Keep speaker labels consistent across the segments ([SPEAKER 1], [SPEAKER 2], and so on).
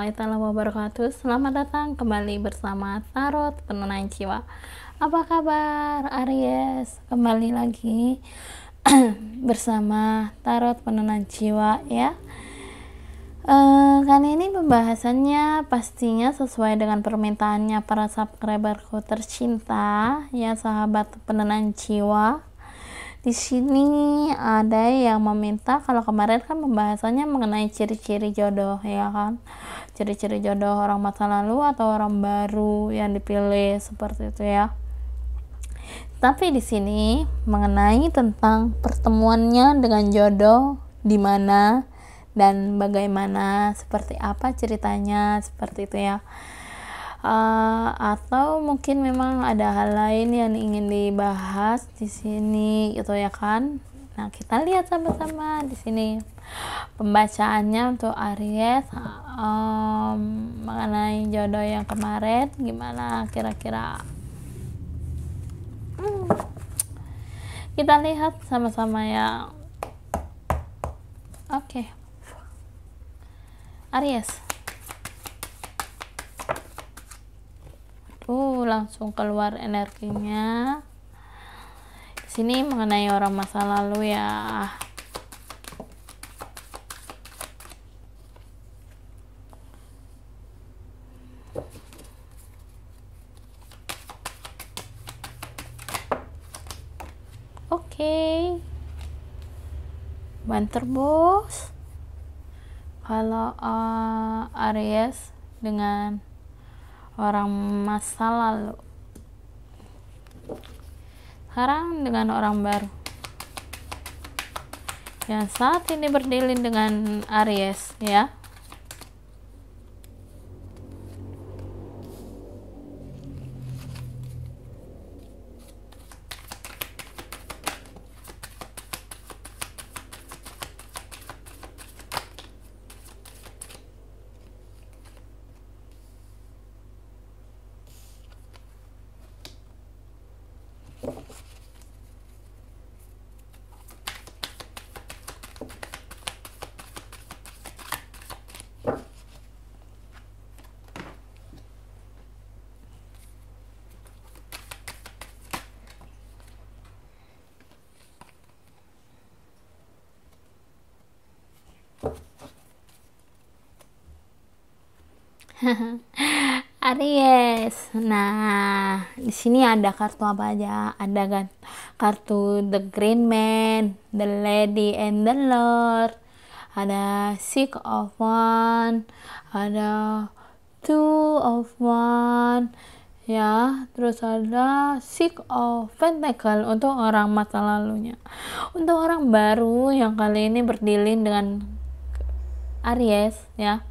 [SPEAKER 1] warahmatullahi wabarakatuh. Selamat datang kembali bersama Tarot Penenang Jiwa. Apa kabar Aries? Kembali lagi bersama Tarot Penenang Jiwa ya. Kali ini pembahasannya pastinya sesuai dengan permintaannya para subscriberku tercinta ya, sahabat penenang jiwa. Di sini ada yang meminta, kalau kemarin kan pembahasannya mengenai ciri-ciri jodoh ya kan, ciri-ciri jodoh orang masa lalu atau orang baru yang dipilih seperti itu ya. Tapi di sini mengenai tentang pertemuannya dengan jodoh di mana dan bagaimana, seperti apa ceritanya, seperti itu ya. Atau mungkin memang ada hal lain yang ingin dibahas di sini gitu ya kan. Nah, kita lihat sama-sama di sini pembacaannya untuk Aries mengenai jodoh yang kemarin gimana kira-kira. Kita lihat sama-sama ya. Oke. Aries. Langsung keluar energinya. Di sini mengenai orang masa lalu ya. Oke. Banter bos. Kalau Aries dengan orang masa lalu, sekarang dengan orang baru yang saat ini berdilin dengan Aries ya. Aries. Nah, di sini ada kartu apa aja? Ada kan kartu The Green Man, The Lady and the Lord, ada Six of Wands, ada Two of Wands ya, terus ada Six of Pentacles untuk orang masa lalunya. Untuk orang baru yang kali ini berdilin dengan Aries ya.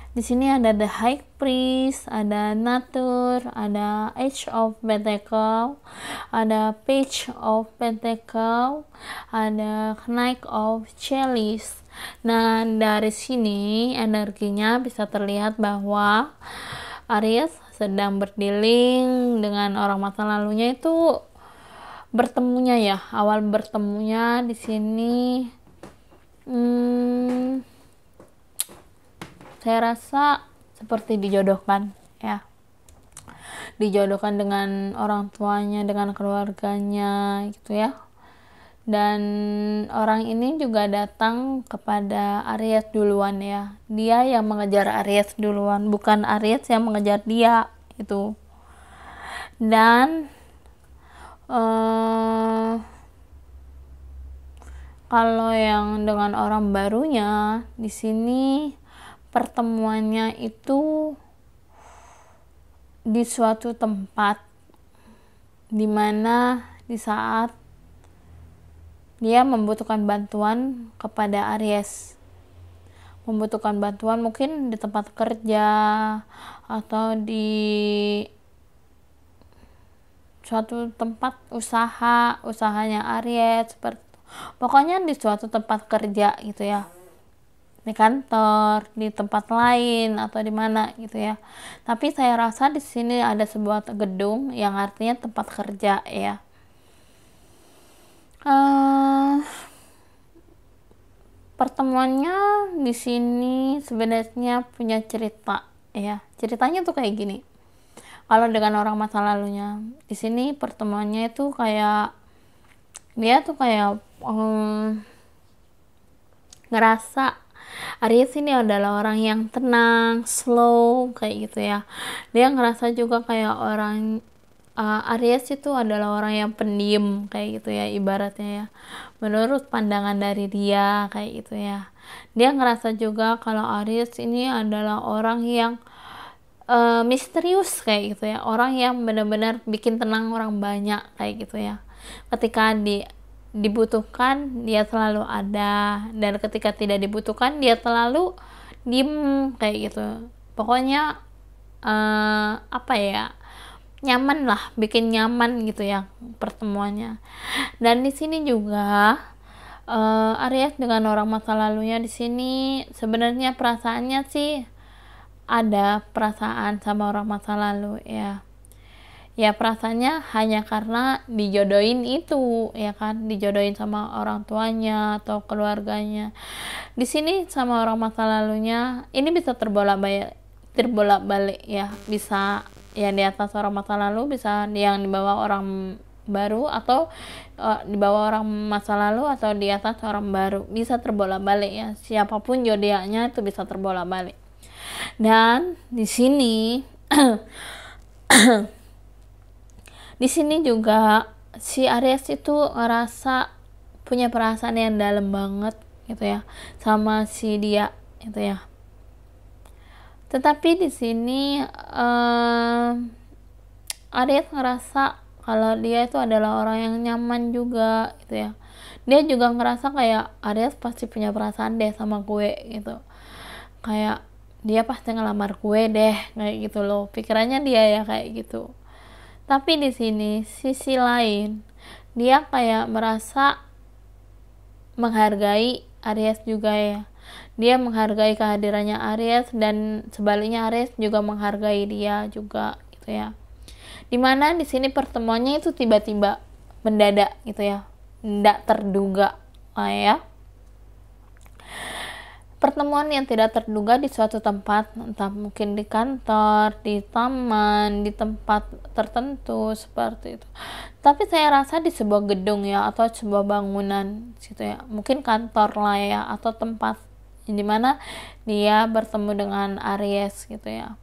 [SPEAKER 1] Di sini ada The High Priest, ada Nature, ada Age of Pentacles, ada Page of Pentacles, ada Knight of Chalice. Nah, dari sini energinya bisa terlihat bahwa Aries sedang berdealing dengan orang masa lalunya itu bertemunya ya. Awal bertemunya di sini saya rasa seperti dijodohkan ya, dijodohkan dengan orang tuanya, dengan keluarganya gitu ya. Dan orang ini juga datang kepada Aries duluan ya, dia yang mengejar Aries duluan, bukan Aries yang mengejar dia itu. Dan kalau yang dengan orang barunya di sini pertemuannya itu di suatu tempat dimana di saat dia membutuhkan bantuan kepada Aries, membutuhkan bantuan mungkin di tempat kerja atau di suatu tempat usahanya Aries, seperti itu. Pokoknya di suatu tempat kerja gitu ya, di kantor, di tempat lain atau di mana gitu ya. Tapi saya rasa di sini ada sebuah gedung yang artinya tempat kerja ya. Pertemuannya di sini sebenarnya punya cerita ya. Ceritanya tuh kayak gini. Kalau dengan orang masa lalunya, di sini pertemuannya itu kayak dia tuh kayak ngerasa Aries ini adalah orang yang tenang, slow kayak gitu ya. Dia ngerasa juga kayak orang Aries itu adalah orang yang pendiam kayak gitu ya, ibaratnya ya. Menurut pandangan dari dia kayak gitu ya. Dia ngerasa juga kalau Aries ini adalah orang yang misterius kayak gitu ya, orang yang benar-benar bikin tenang orang banyak kayak gitu ya. Ketika dibutuhkan dia selalu ada, dan ketika tidak dibutuhkan dia selalu diem kayak gitu. Pokoknya apa ya, nyaman lah, bikin nyaman gitu ya pertemuannya. Dan di sini juga Aries dengan orang masa lalunya di sini sebenarnya perasaannya sih ada perasaan sama orang masa lalu ya. Ya perasaannya hanya karena dijodohin itu ya kan, dijodohin sama orang tuanya atau keluarganya. Di sini sama orang masa lalunya ini bisa terbolak-balik ya, bisa yang di atas orang masa lalu, bisa yang di bawah orang baru, atau di bawah orang masa lalu atau di atas orang baru, bisa terbolak-balik ya. Siapapun zodiaknya itu bisa terbolak-balik. Dan di sini di sini juga si Aries itu ngerasa punya perasaan yang dalam banget gitu ya sama si dia gitu ya. Tetapi di sini Aries ngerasa kalau dia itu adalah orang yang nyaman juga gitu ya. Dia juga ngerasa kayak Aries pasti punya perasaan deh sama gue gitu. Kayak dia pasti ngelamar gue deh kayak gitu loh. Pikirannya dia ya kayak gitu. Tapi di sini sisi lain dia kayak merasa menghargai Aries juga ya. Dia menghargai kehadirannya Aries, dan sebaliknya Aries juga menghargai dia juga gitu ya. Dimana di sini pertemuannya itu tiba-tiba mendadak gitu ya, tidak terduga lah ya. Pertemuan yang tidak terduga di suatu tempat, entah mungkin di kantor, di taman, di tempat tertentu seperti itu. Tapi saya rasa di sebuah gedung ya, atau sebuah bangunan gitu ya, mungkin kantor lah ya, atau tempat di mana dia bertemu dengan Aries gitu ya.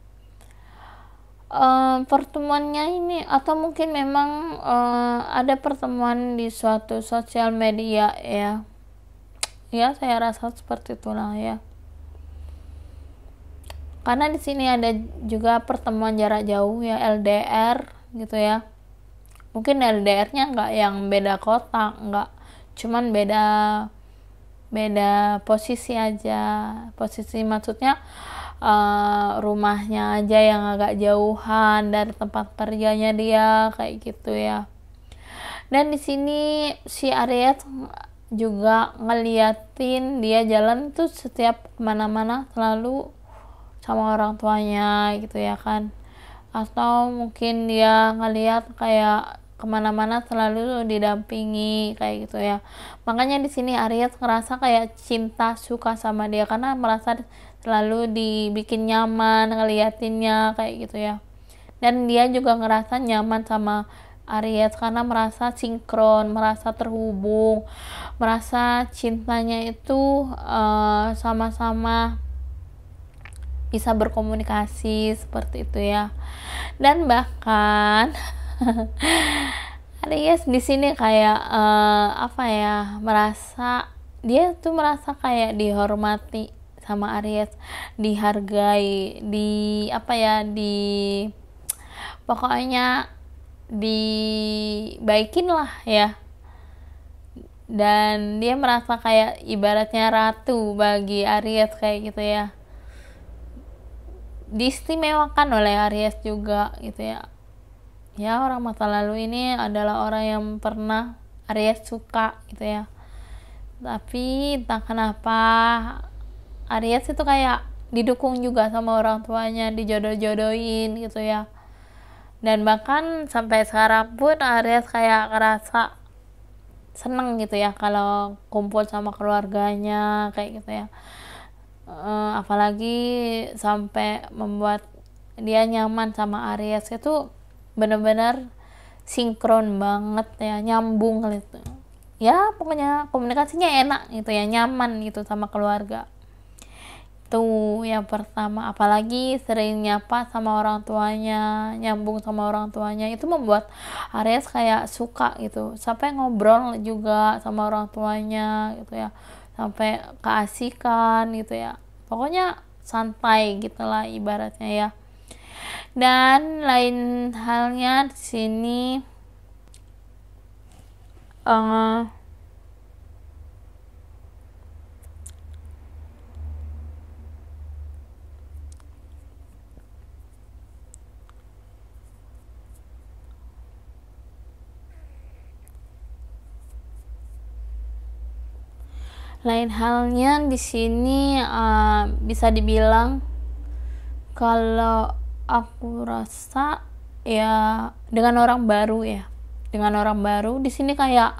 [SPEAKER 1] Pertemuannya ini, atau mungkin memang ada pertemuan di suatu sosial media ya. Ya, saya rasa seperti itulah ya. Karena di sini ada juga pertemuan jarak jauh ya, LDR gitu ya. Mungkin LDR-nya nggak yang beda kota, nggak, cuman beda posisi aja. Posisi maksudnya rumahnya aja yang agak jauhan dari tempat kerjanya dia kayak gitu ya. Dan di sini si Aries juga ngeliatin dia jalan tuh setiap kemana-mana selalu sama orang tuanya gitu ya kan, atau mungkin dia ngeliat kayak kemana-mana selalu didampingi kayak gitu ya. Makanya di sini Aries ngerasa kayak cinta, suka sama dia karena merasa selalu dibikin nyaman ngeliatinnya kayak gitu ya. Dan dia juga ngerasa nyaman sama Aries karena merasa sinkron, merasa terhubung, merasa cintanya itu sama-sama bisa berkomunikasi seperti itu ya. Dan bahkan Aries di sini kayak merasa dia tuh merasa kayak dihormati sama Aries, dihargai, pokoknya dibaikin lah ya. Dan dia merasa kayak ibaratnya ratu bagi Aries kayak gitu ya, diistimewakan oleh Aries juga gitu ya. Ya, orang masa lalu ini adalah orang yang pernah Aries suka gitu ya. Tapi entah kenapa Aries itu kayak didukung juga sama orang tuanya, dijodoh-jodohin gitu ya. Dan bahkan sampai sekarang pun Aries kayak ngerasa seneng gitu ya kalau kumpul sama keluarganya kayak gitu ya. Apalagi sampai membuat dia nyaman sama Aries, itu benar-benar sinkron banget ya, nyambung gitu ya, pokoknya komunikasinya enak gitu ya, nyaman gitu sama keluarga. Itu yang pertama. Apalagi sering nyapa sama orang tuanya, nyambung sama orang tuanya, itu membuat Aries kayak suka gitu, sampai ngobrol juga sama orang tuanya gitu ya, sampai keasikan gitu ya, pokoknya santai gitulah ibaratnya ya. Dan lain halnya di sini lain halnya di sini bisa dibilang kalau aku rasa ya dengan orang baru ya, dengan orang baru di sini kayak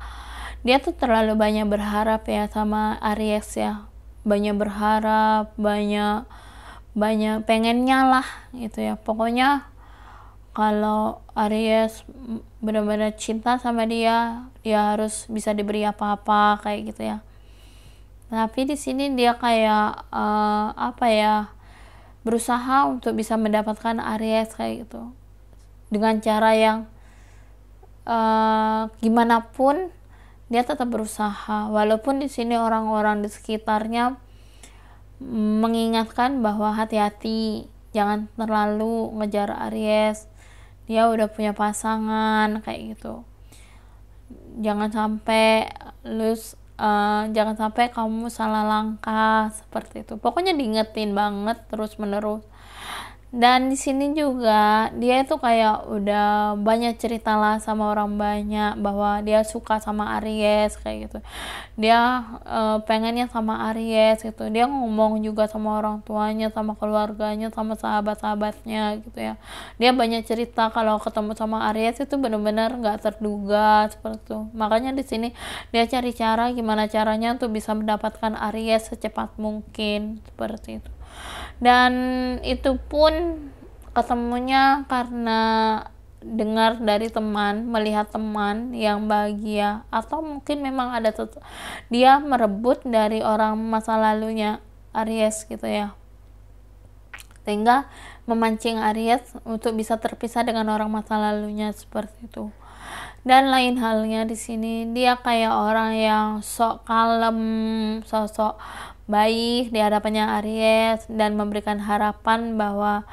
[SPEAKER 1] dia tuh terlalu banyak berharap ya sama Aries ya, banyak berharap, banyak pengennya lah gitu ya. Pokoknya kalau Aries benar-benar cinta sama dia harus bisa diberi apa-apa kayak gitu ya. Tapi di sini dia kayak berusaha untuk bisa mendapatkan Aries kayak gitu, dengan cara yang gimana pun dia tetap berusaha, walaupun di sini orang-orang di sekitarnya mengingatkan bahwa hati-hati, jangan terlalu ngejar Aries, dia udah punya pasangan kayak gitu, jangan sampai jangan sampai kamu salah langkah seperti itu. Pokoknya diingetin banget terus menerus. Dan di sini juga dia itu kayak udah banyak cerita lah sama orang banyak bahwa dia suka sama Aries kayak gitu. Dia pengennya sama Aries gitu. Dia ngomong juga sama orang tuanya, sama keluarganya, sama sahabat-sahabatnya gitu ya. Dia banyak cerita kalau ketemu sama Aries itu benar-benar nggak terduga seperti itu. Makanya di sini dia cari cara gimana caranya untuk bisa mendapatkan Aries secepat mungkin seperti itu. Dan itu pun ketemunya karena dengar dari teman, melihat teman yang bahagia, atau mungkin memang ada dia merebut dari orang masa lalunya Aries gitu ya, sehingga memancing Aries untuk bisa terpisah dengan orang masa lalunya seperti itu. Dan lain halnya di sini dia kayak orang yang sok kalem, sosok baik di hadapannya Aries dan memberikan harapan bahwa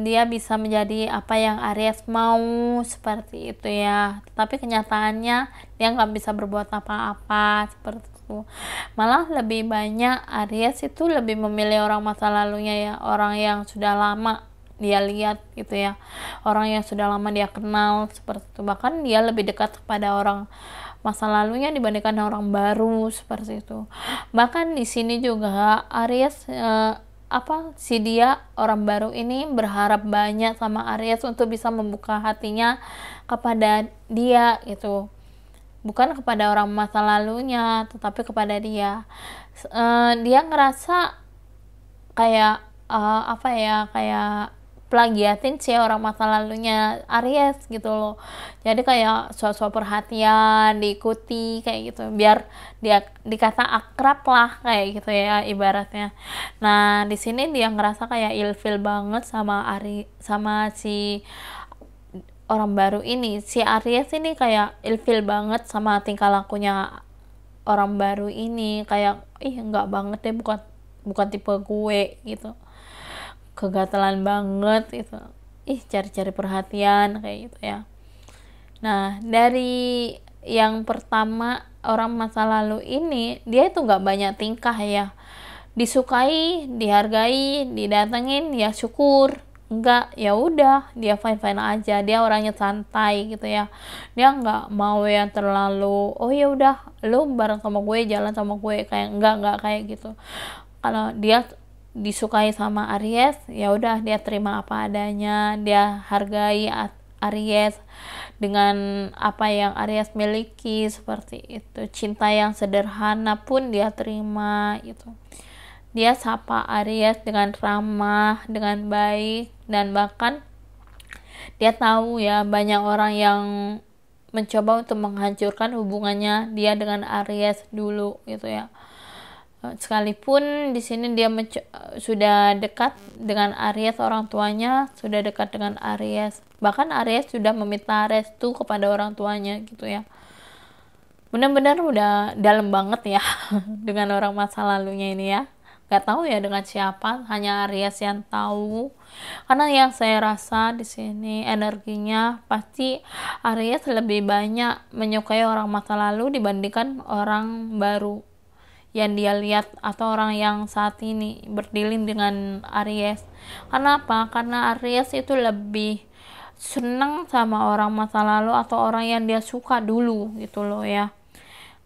[SPEAKER 1] dia bisa menjadi apa yang Aries mau seperti itu ya. Tapi kenyataannya dia nggak bisa berbuat apa-apa seperti itu. Malah lebih banyak Aries itu lebih memilih orang masa lalunya ya, orang yang sudah lama dia lihat gitu ya, orang yang sudah lama dia kenal seperti itu. Bahkan dia lebih dekat kepada orang masa lalunya dibandingkan orang baru seperti itu. Bahkan di sini juga Aries dia orang baru ini berharap banyak sama Aries untuk bisa membuka hatinya kepada dia gitu, bukan kepada orang masa lalunya tetapi kepada dia. Dia ngerasa kayak kayak plagiatin sih orang masa lalunya Aries gitu loh. Jadi kayak sok-sok perhatian, diikuti kayak gitu, biar dia dikata akrab lah kayak gitu ya ibaratnya. Nah, di sini dia ngerasa kayak ilfil banget sama sama si orang baru ini. Si Aries ini kayak ilfil banget sama tingkah lakunya orang baru ini, kayak enggak banget deh, bukan tipe gue gitu, kegatelan banget itu, cari-cari perhatian kayak gitu ya. Nah, dari yang pertama orang masa lalu ini, dia itu nggak banyak tingkah ya, disukai, dihargai, didatengin ya syukur, enggak ya udah dia fine aja, dia orangnya santai gitu ya, dia nggak mau yang terlalu ya udah lu bareng sama gue, jalan sama gue, kayak enggak kayak gitu. Kalau dia disukai sama Aries ya udah dia terima apa adanya, dia hargai Aries, dengan apa yang Aries miliki, seperti itu. Cinta yang sederhana pun dia terima gitu. Dia sapa Aries dengan ramah, dengan baik, dan bahkan dia tahu ya banyak orang yang mencoba untuk menghancurkan hubungannya dia dengan Aries dulu gitu ya. Sekalipun di sini dia sudah dekat dengan Aries, orang tuanya sudah dekat dengan Aries, bahkan Aries sudah meminta restu kepada orang tuanya gitu ya. Benar-benar udah dalam banget ya dengan orang masa lalunya ini ya. Gak tahu ya dengan siapa, hanya Aries yang tahu. Karena yang saya rasa di sini energinya pasti Aries lebih banyak menyukai orang masa lalu dibandingkan orang baru yang dia lihat atau orang yang saat ini berdealing dengan Aries. Karena apa? Karena Aries itu lebih senang sama orang masa lalu atau orang yang dia suka dulu gitu loh ya.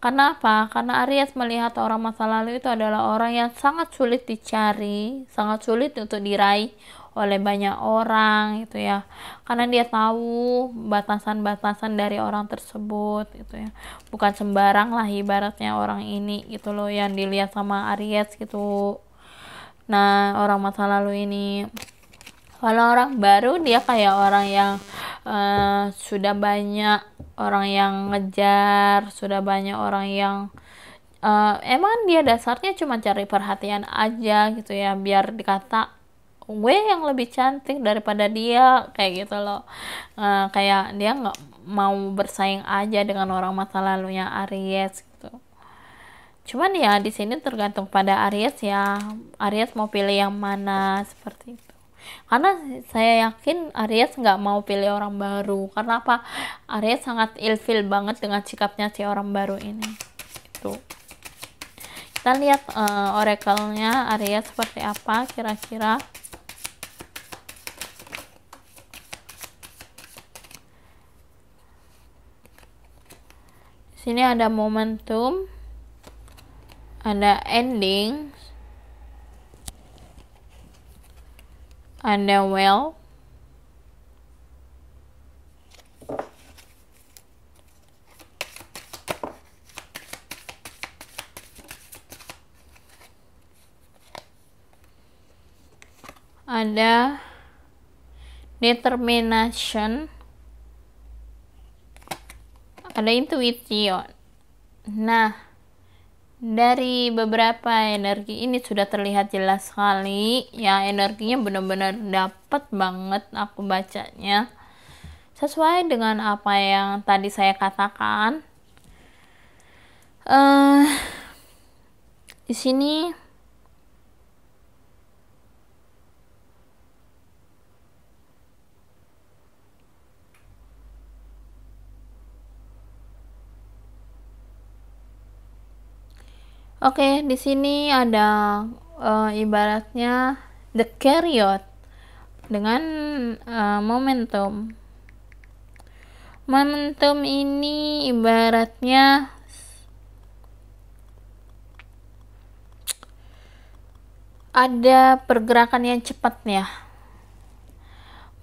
[SPEAKER 1] Karena apa? Karena Aries melihat orang masa lalu itu adalah orang yang sangat sulit dicari, sangat sulit untuk diraih oleh banyak orang gitu ya. Karena dia tahu batasan-batasan dari orang tersebut gitu ya. Bukan sembarang lah ibaratnya orang ini gitu loh yang dilihat sama Aries gitu. Nah, orang masa lalu ini. Kalau orang baru dia kayak orang yang sudah banyak orang yang ngejar, sudah banyak orang yang emang dia dasarnya cuma cari perhatian aja gitu ya, biar dikata gue yang lebih cantik daripada dia kayak gitu loh. Kayak dia nggak mau bersaing aja dengan orang masa lalunya Aries gitu. Cuman ya di sini tergantung pada Aries ya, Aries mau pilih yang mana seperti itu. Karena saya yakin Aries nggak mau pilih orang baru. Karena apa? Aries sangat ilfil banget dengan sikapnya si orang baru ini. Itu. Kita lihat oracle-nya Aries seperti apa kira-kira. Di sini ada momentum, ada ending, ada well, ada determination, ada intuition. Nah, dari beberapa energi ini sudah terlihat jelas sekali ya, energinya benar-benar dapet banget aku bacanya. Sesuai dengan apa yang tadi saya katakan. Di sini oke, di sini ada ibaratnya the chariot dengan momentum. Momentum ini ibaratnya ada pergerakan yang cepat ya.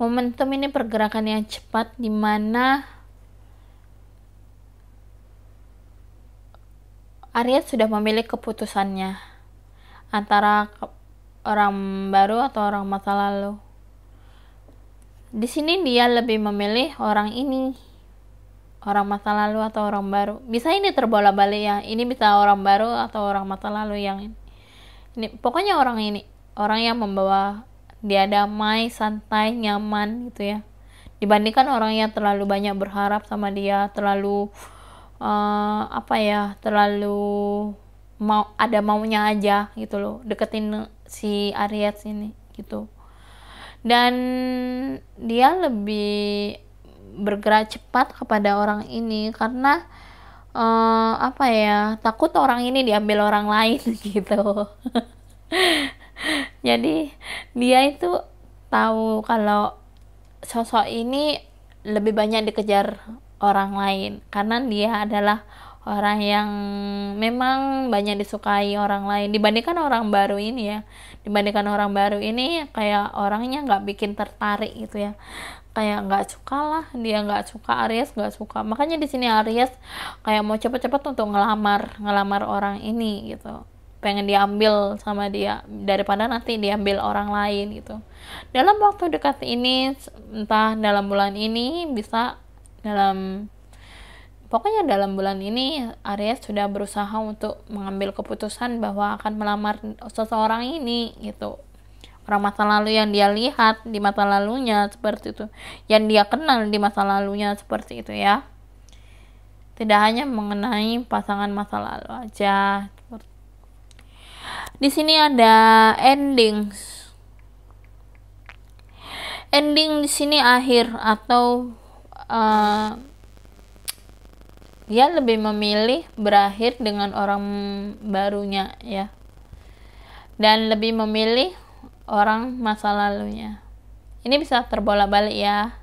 [SPEAKER 1] Momentum ini pergerakan yang cepat di mana Aries sudah memilih keputusannya antara orang baru atau orang masa lalu. Di sini dia lebih memilih orang ini, orang masa lalu atau orang baru. Bisa ini terbolak-balik ya. Ini bisa orang baru atau orang masa lalu yang ini. Pokoknya orang ini, orang yang membawa dia damai, santai, nyaman gitu ya. Dibandingkan orang yang terlalu banyak berharap sama dia, terlalu terlalu ada maunya aja gitu loh, deketin si Aries ini gitu. Dan dia lebih bergerak cepat kepada orang ini karena takut orang ini diambil orang lain gitu. Jadi dia itu tahu kalau sosok ini lebih banyak dikejar orang lain karena dia adalah orang yang memang banyak disukai orang lain dibandingkan orang baru ini ya. Dibandingkan orang baru ini kayak orangnya nggak bikin tertarik gitu ya, kayak nggak suka lah, dia nggak suka, Aries nggak suka. Makanya di sini Aries kayak mau cepet-cepet untuk ngelamar orang ini gitu, pengen diambil sama dia daripada nanti diambil orang lain gitu. Dalam waktu dekat ini, entah dalam bulan ini, bisa pokoknya dalam bulan ini Aries sudah berusaha untuk mengambil keputusan bahwa akan melamar seseorang ini gitu. Orang masa lalu yang dia lihat di masa lalunya seperti itu, yang dia kenal di masa lalunya seperti itu ya. Tidak hanya mengenai pasangan masa lalu aja. Di sini ada ending di sini akhir, atau dia lebih memilih berakhir dengan orang barunya ya, dan lebih memilih orang masa lalunya. Ini bisa terbolak-balik ya.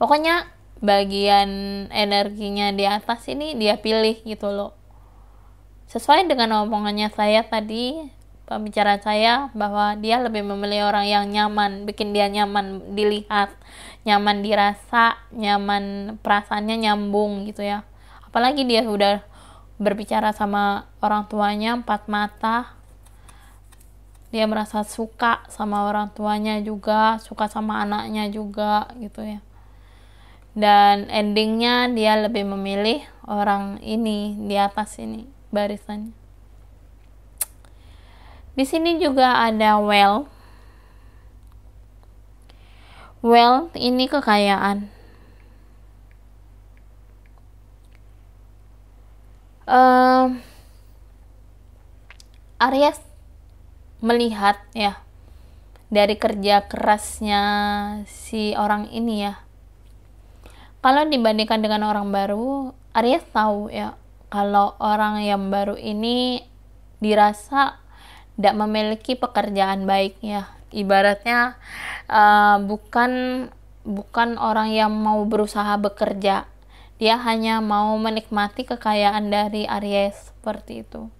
[SPEAKER 1] Pokoknya bagian energinya di atas ini dia pilih gitu loh. Sesuai dengan omongannya saya tadi, pembicaraan saya, bahwa dia lebih memilih orang yang nyaman, bikin dia nyaman dilihat, nyaman dirasa, nyaman, perasaannya nyambung gitu ya. Apalagi dia udah berbicara sama orang tuanya empat mata, dia merasa suka sama orang tuanya juga, suka sama anaknya juga gitu ya. Dan endingnya dia lebih memilih orang ini di atas ini barisannya. Di sini juga ada wealth. Wealth ini kekayaan. Aries melihat ya dari kerja kerasnya si orang ini ya. Kalau dibandingkan dengan orang baru, Aries tahu ya kalau orang yang baru ini dirasa tidak memiliki pekerjaan baik ya. Ibaratnya bukan orang yang mau berusaha bekerja. Dia hanya mau menikmati kekayaan dari Aries seperti itu.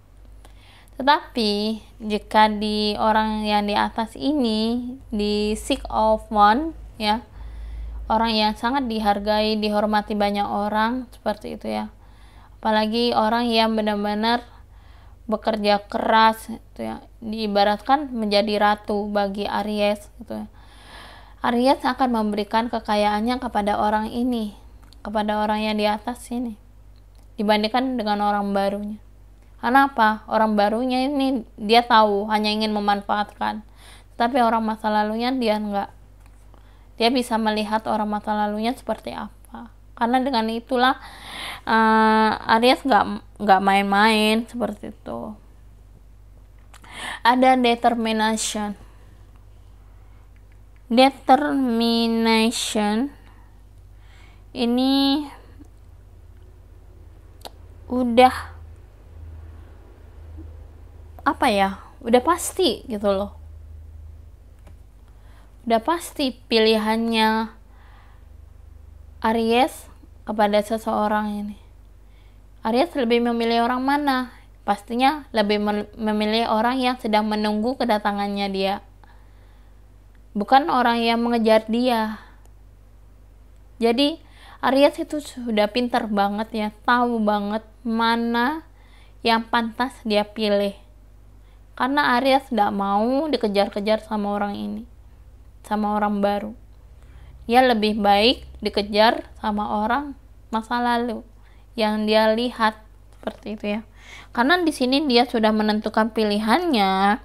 [SPEAKER 1] Tetapi jika di orang yang di atas ini, di Six of Wands ya, orang yang sangat dihargai, dihormati banyak orang seperti itu ya. Apalagi orang yang benar-benar bekerja keras gitu ya, diibaratkan menjadi ratu bagi Aries gitu ya. Aries akan memberikan kekayaannya kepada orang ini, kepada orang yang di atas ini, dibandingkan dengan orang barunya. Karena apa? Orang barunya ini dia tahu hanya ingin memanfaatkan, tapi orang masa lalunya dia enggak. Dia bisa melihat orang masa lalunya seperti apa. Karena dengan itulah Aries nggak main-main seperti itu. Ada determination ini udah apa ya, udah pasti gitu loh, udah pasti pilihannya Aries kepada seseorang ini. Aries lebih memilih orang mana? Pastinya lebih memilih orang yang sedang menunggu kedatangannya dia, bukan orang yang mengejar dia. Jadi Aries itu sudah pintar banget ya, tahu banget mana yang pantas dia pilih. Karena Aries tidak mau dikejar-kejar sama orang ini, sama orang baru. Dia lebih baik dikejar sama orang masa lalu yang dia lihat seperti itu ya. Karena di sini dia sudah menentukan pilihannya,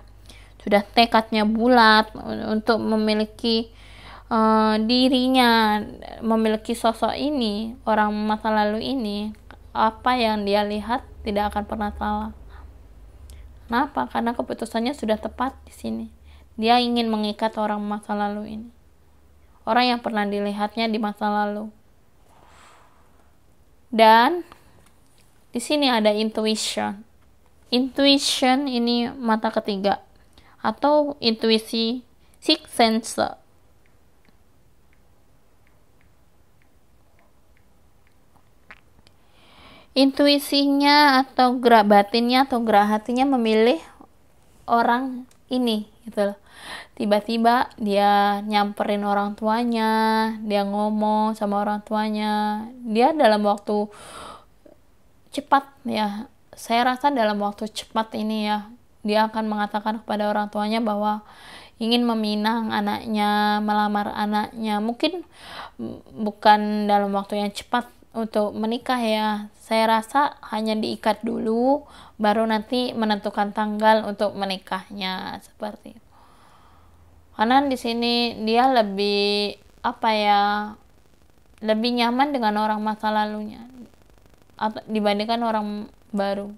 [SPEAKER 1] sudah tekadnya bulat untuk memiliki dirinya, memiliki sosok ini, orang masa lalu ini. Apa yang dia lihat tidak akan pernah salah. Kenapa? Karena keputusannya sudah tepat di sini. Dia ingin mengikat orang masa lalu ini, orang yang pernah dilihatnya di masa lalu. Dan di sini ada intuition. Intuition ini mata ketiga atau intuisi, sixth sense. intuisinya atau gerak batinnya atau gerak hatinya memilih orang ini gitu loh. Tiba-tiba dia nyamperin orang tuanya, dia ngomong sama orang tuanya, dia dalam waktu cepat ya, saya rasa dalam waktu cepat ini ya, dia akan mengatakan kepada orang tuanya bahwa ingin meminang anaknya, melamar anaknya. Mungkin bukan dalam waktu yang cepat untuk menikah ya, saya rasa hanya diikat dulu baru nanti menentukan tanggal untuk menikahnya, seperti itu. Karena di sini dia lebih lebih nyaman dengan orang masa lalunya dibandingkan orang baru,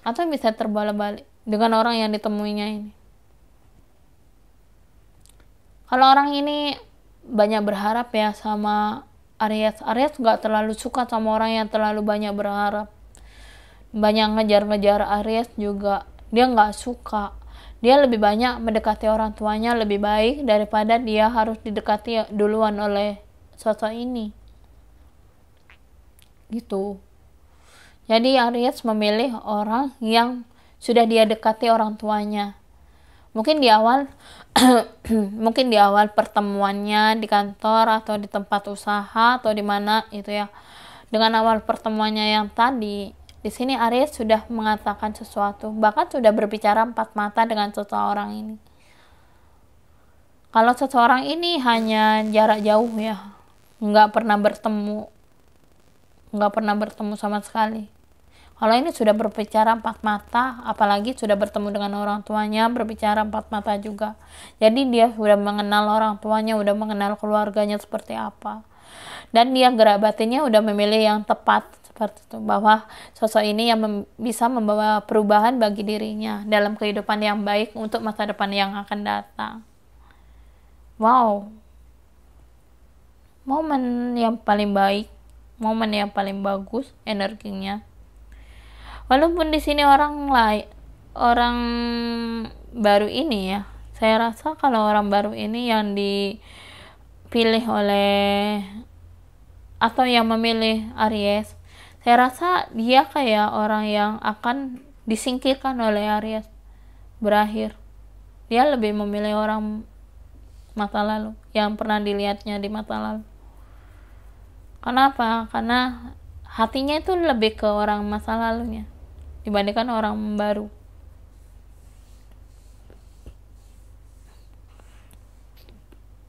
[SPEAKER 1] atau bisa terbalik dengan orang yang ditemuinya ini. Kalau orang ini banyak berharap ya sama Aries nggak terlalu suka sama orang yang terlalu banyak berharap, banyak ngejar-ngejar. Aries juga dia nggak suka, dia lebih banyak mendekati orang tuanya lebih baik daripada dia harus didekati duluan oleh sosok ini gitu. Jadi Aries memilih orang yang sudah dia dekati orang tuanya. Mungkin di awal mungkin di awal pertemuannya di kantor atau di tempat usaha atau di mana itu ya. Dengan awal pertemuannya yang tadi, di sini Aries sudah mengatakan sesuatu, bahkan sudah berbicara empat mata dengan seseorang ini. Kalau seseorang ini hanya jarak jauh ya, nggak pernah bertemu sama sekali. Kalau ini sudah berbicara empat mata, apalagi sudah bertemu dengan orang tuanya, berbicara empat mata juga. Jadi dia sudah mengenal orang tuanya, sudah mengenal keluarganya seperti apa. Dan dia gerak batinnya udah memilih yang tepat seperti itu, bahwa sosok ini yang bisa membawa perubahan bagi dirinya dalam kehidupan yang baik untuk masa depan yang akan datang. Wow, momen yang paling baik, momen yang paling bagus energinya. Walaupun di sini orang baru ini ya, saya rasa kalau orang baru ini yang dipilih oleh atau yang memilih Aries, saya rasa dia kayak orang yang akan disingkirkan oleh Aries berakhir. Dia lebih memilih orang masa lalu yang pernah dilihatnya di masa lalu. Kenapa? Karena hatinya itu lebih ke orang masa lalunya dibandingkan orang baru.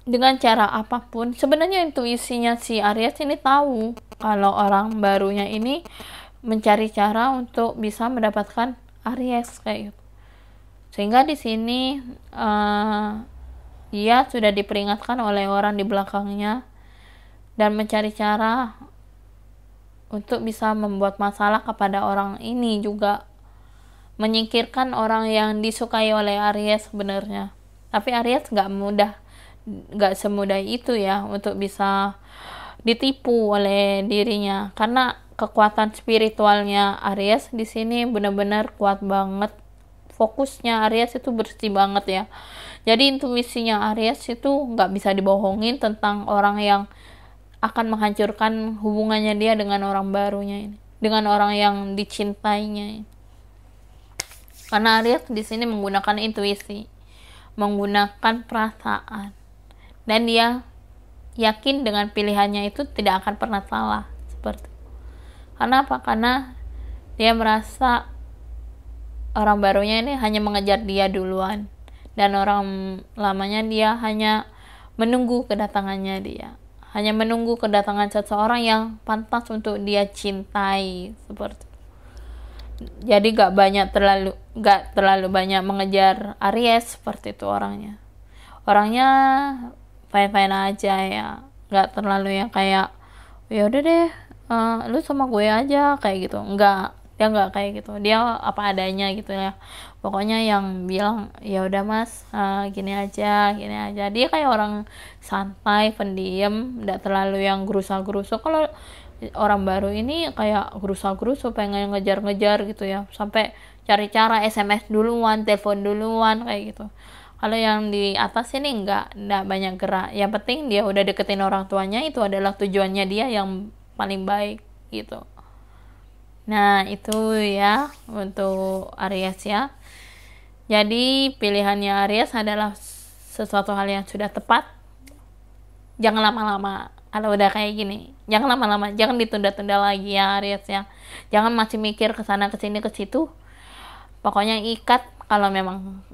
[SPEAKER 1] Dengan cara apapun, sebenarnya intuisinya si Aries ini tahu kalau orang barunya ini mencari cara untuk bisa mendapatkan Aries kayak gitu. Sehingga di sini dia sudah diperingatkan oleh orang di belakangnya dan mencari cara untuk bisa membuat masalah kepada orang ini juga, menyingkirkan orang yang disukai oleh Aries sebenarnya. Tapi Aries nggak semudah itu ya untuk bisa ditipu oleh dirinya, karena kekuatan spiritualnya Aries di sini benar-benar kuat banget. Fokusnya Aries itu bersih banget ya. Jadi intuisinya Aries itu nggak bisa dibohongin tentang orang yang akan menghancurkan hubungannya dia dengan orang barunya ini, dengan orang yang dicintainya ini. Karena Aries di sini menggunakan intuisi, menggunakan perasaan, dan dia yakin dengan pilihannya itu tidak akan pernah salah seperti itu. Karena apa? Karena dia merasa orang barunya ini hanya mengejar dia duluan, dan orang lamanya dia hanya menunggu kedatangannya dia. Hanya menunggu kedatangan seseorang yang pantas untuk dia cintai seperti itu. Jadi gak terlalu banyak mengejar Aries seperti itu orangnya. Orangnya fine-fine aja ya, gak terlalu yang kayak ya udah deh, lu sama gue aja kayak gitu. Enggak, dia nggak kayak gitu, dia apa adanya gitu ya. Pokoknya yang bilang ya udah mas, gini aja. Dia kayak orang santai, pendiam, nggak terlalu yang gerusa-gerusu. Kalau orang baru ini kayak gerusa-gerusu, pengen ngejar-ngejar gitu ya, sampai cari cara SMS duluan, telepon duluan kayak gitu. Kalau yang di atas ini nggak banyak gerak. Yang penting dia udah deketin orang tuanya, itu adalah tujuannya dia yang paling baik gitu. Nah, itu ya untuk Aries ya. Jadi pilihannya Aries adalah sesuatu hal yang sudah tepat. Jangan lama-lama. Kalau udah kayak gini, jangan lama-lama, jangan ditunda-tunda lagi ya Aries ya. Jangan masih mikir ke sana ke sini ke situ. Pokoknya ikat kalau memang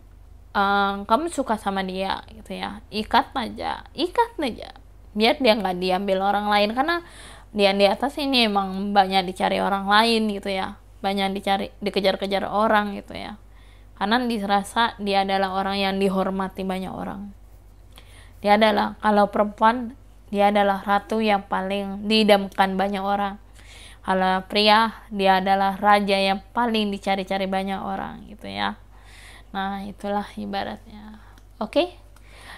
[SPEAKER 1] kamu suka sama dia gitu ya. Ikat aja. Biar dia nggak diambil orang lain, karena dia di atas ini emang banyak dicari orang lain gitu ya. Banyak dikejar-kejar orang gitu ya. Karena dirasa dia adalah orang yang dihormati banyak orang. Dia adalah, kalau perempuan, dia adalah ratu yang paling diidamkan banyak orang. Kalau pria, dia adalah raja yang paling dicari-cari banyak orang gitu ya. Nah, itulah ibaratnya. Oke?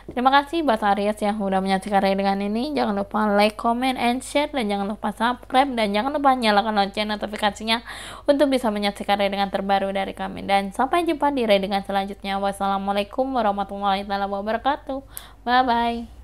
[SPEAKER 1] Terima kasih buat Aries yang udah menyaksikan readingan ini. Jangan lupa like, comment, and share. Dan jangan lupa subscribe. Dan jangan lupa nyalakan lonceng notifikasinya untuk bisa menyaksikan readingan terbaru dari kami. Dan sampai jumpa di readingan selanjutnya. Wassalamualaikum warahmatullahi wabarakatuh. Bye-bye.